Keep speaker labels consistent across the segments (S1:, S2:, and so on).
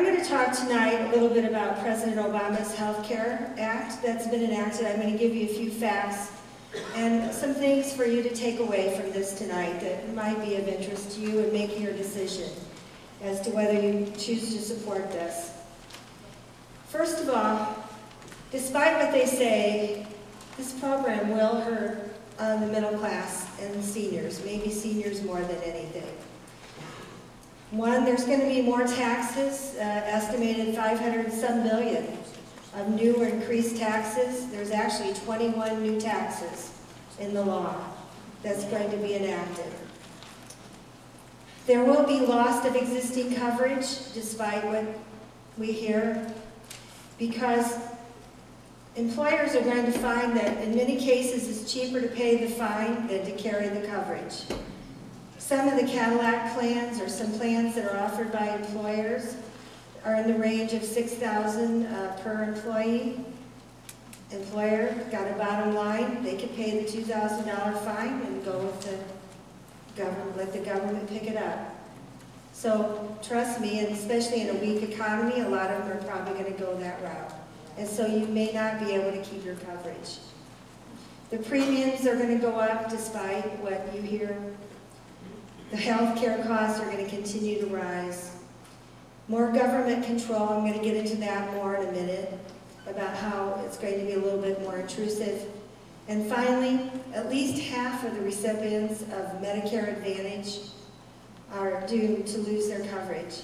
S1: I'm going to talk tonight a little bit about President Obama's Health Care Act that's been enacted. I'm going to give you a few facts and some things for you to take away from this tonight that might be of interest to you in making your decision as to whether you choose to support this. First of all, despite what they say, this program will hurt the middle class and seniors, maybe seniors more than anything. One, there's going to be more taxes, estimated 500-some billion of new or increased taxes. There's actually 21 new taxes in the law that's going to be enacted. There will be loss of existing coverage, despite what we hear, because employers are going to find that in many cases it's cheaper to pay the fine than to carry the coverage. Some of the Cadillac plans, or some plans that are offered by employers, are in the range of $6,000 per employee. Employer got a bottom line, they could pay the $2,000 fine and go with the government, let the government pick it up. So trust me, and especially in a weak economy, a lot of them are probably going to go that route. And so you may not be able to keep your coverage. The premiums are going to go up despite what you hear. The health care costs are going to continue to rise. More government control, I'm going to get into that more in a minute, about how it's going to be a little bit more intrusive. And finally, at least half of the recipients of Medicare Advantage are doomed to lose their coverage,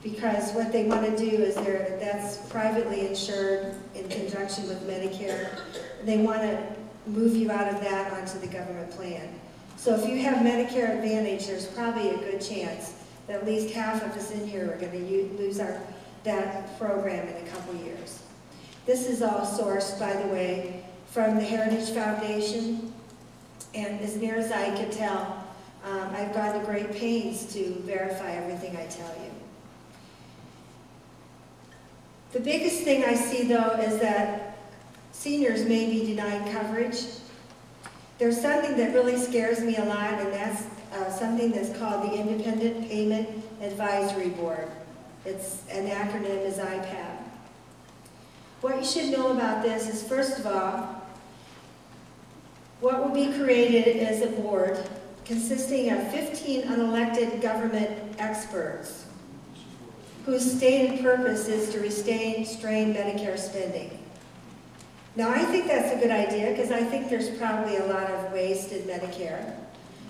S1: because what they want to do is that's privately insured in conjunction with Medicare. They want to move you out of that onto the government plan. So if you have Medicare Advantage, there's probably a good chance that at least half of us in here are going to lose that program in a couple years. This is all sourced, by the way, from the Heritage Foundation, and as near as I can tell, I've gone to great pains to verify everything I tell you. The biggest thing I see, though, is that seniors may be denied coverage. There's something that really scares me a lot, and that's something that's called the Independent Payment Advisory Board. It's an acronym is IPAB. What you should know about this is, first of all, what will be created is a board consisting of 15 unelected government experts whose stated purpose is to restrain Medicare spending. Now, I think that's a good idea, because I think there's probably a lot of waste in Medicare.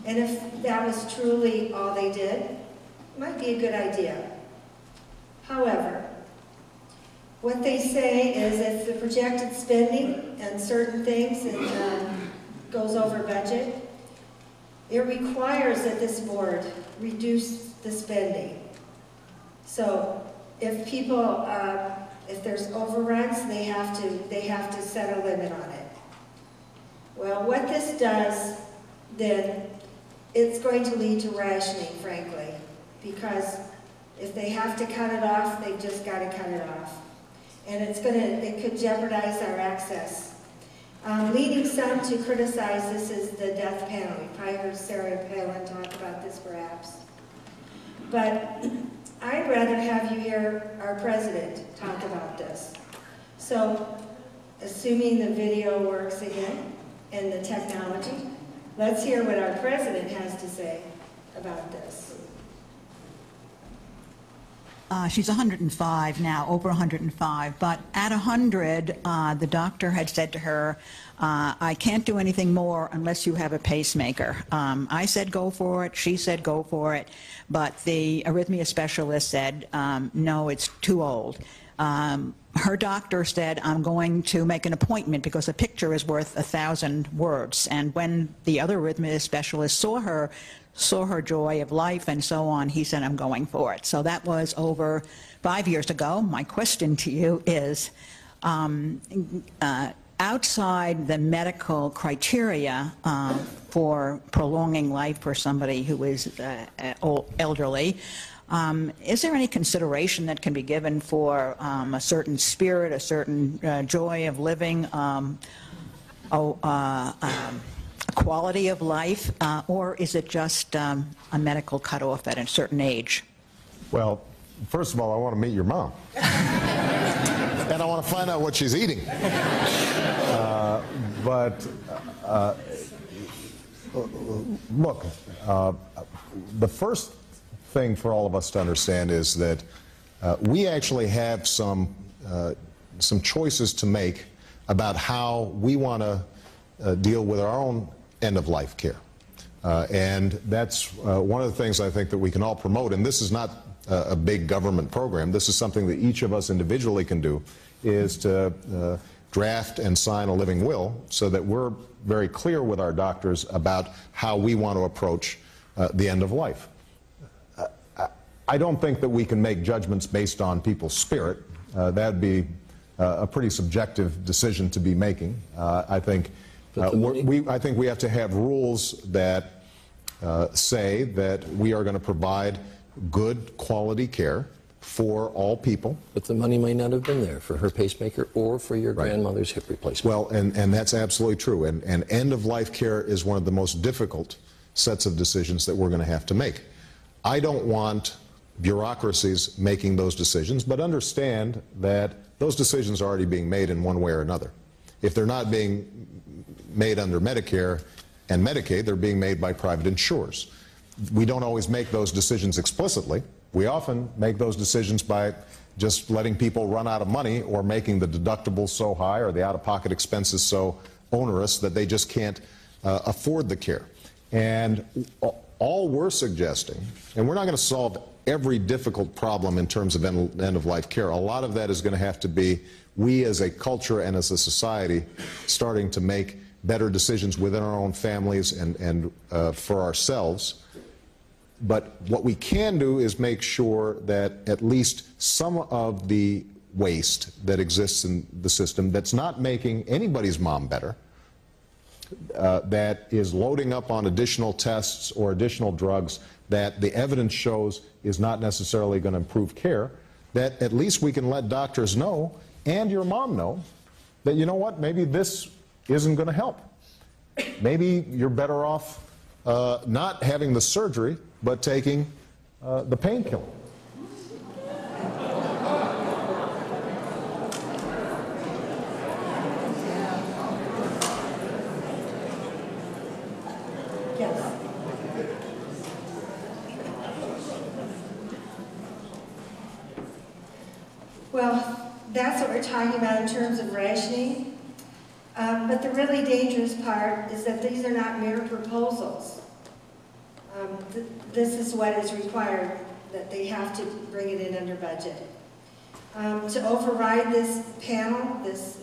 S1: And if that was truly all they did, it might be a good idea. However, what they say is if the projected spending and certain things goes over budget, it requires that this board reduce the spending. So if people, if there's overruns, they have to set a limit on it. Well, what this does, then, it's going to lead to rationing, frankly, because if they have to cut it off, they've just got to cut it off. And it could jeopardize our access. Leading some to criticize this is the death penalty. You probably heard Sarah Palin talk about this, perhaps. But I'd rather have you hear our president talk about this. So, assuming the video works again and the technology, let's hear what our president has to say about this.
S2: She's 105 now, over 105, but at 100, the doctor had said to her, I can't do anything more unless you have a pacemaker. I said go for it, she said go for it, but the arrhythmia specialist said, no, it's too old. Her doctor said, I'm going to make an appointment because a picture is worth 1,000 words. And when the other arrhythmia specialist saw her joy of life and so on, he said, I'm going for it. So that was over 5 years ago. My question to you is, outside the medical criteria for prolonging life for somebody who is elderly, is there any consideration that can be given for a certain spirit, a certain joy of living, quality of life, or is it just a medical cutoff at a certain age?
S3: Well, first of all, I want to meet your mom. And I want to find out what she's eating. Look, the first thing for all of us to understand is that we actually have some choices to make about how we want to deal with our own end-of-life care. And that's one of the things I think that we can all promote. And this is not a big government program. This is something that each of us individually can do, is to draft and sign a living will so that we're very clear with our doctors about how we want to approach the end of life. I don't think that we can make judgments based on people's spirit. That'd be a pretty subjective decision to be making. I think we have to have rules that say that we are going to provide good quality care for all people.
S4: But the money may not have been there for her pacemaker or for your grandmother's hip replacement.
S3: Well, and that's absolutely true. And end-of-life care is one of the most difficult sets of decisions that we're going to have to make. I don't want bureaucracies making those decisions, but understand that those decisions are already being made in one way or another. If they're not being made under Medicare and Medicaid, they're being made by private insurers. We don't always make those decisions explicitly. We often make those decisions by just letting people run out of money or making the deductibles so high or the out-of-pocket expenses so onerous that they just can't afford the care. And all we're suggesting, and we're not going to solve every difficult problem in terms of end-of-life care. A lot of that is going to have to be we as a culture and as a society starting to make better decisions within our own families and for ourselves. But what we can do is make sure that at least some of the waste that exists in the system that's not making anybody's mom better, that is loading up on additional tests or additional drugs that the evidence shows is not necessarily going to improve care, that at least we can let doctors know and your mom know that, you know what, maybe this isn't going to help. Maybe you're better off not having the surgery, but taking the painkiller.
S1: Yes. Well, that's what we're talking about in terms of rationing. But the really dangerous part is that these are not mere proposals. This is what is required, that they have to bring it in under budget. To override this panel, this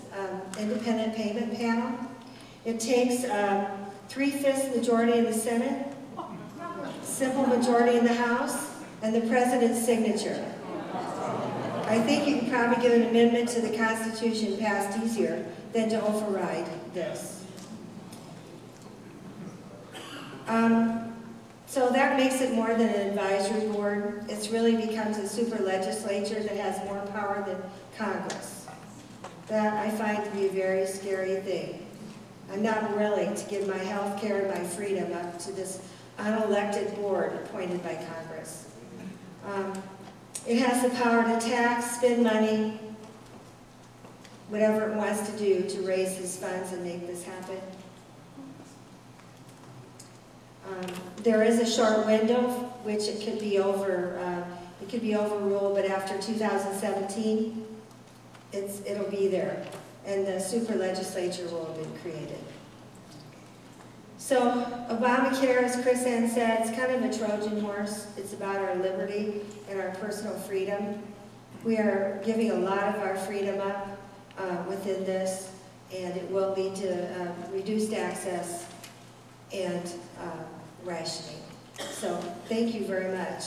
S1: independent payment panel, it takes 3/5 majority in the Senate, simple majority in the House, and the President's signature. I think you can probably get an amendment to the Constitution passed easier than to override this. So that makes it more than an advisory board. It really becomes a super legislature that has more power than Congress. That I find to be a very scary thing. I'm not willing to give my health care and my freedom up to this unelected board appointed by Congress. It has the power to tax, spend money, whatever it wants to do to raise these funds and make this happen. There is a short window, which it could be overruled, but after 2017, it'll be there, and the super legislature will have been created. So Obamacare, as Chris Ann said, it's kind of a Trojan horse. It's about our liberty and our personal freedom. We are giving a lot of our freedom up within this, and it will lead to reduced access and rationing. So thank you very much.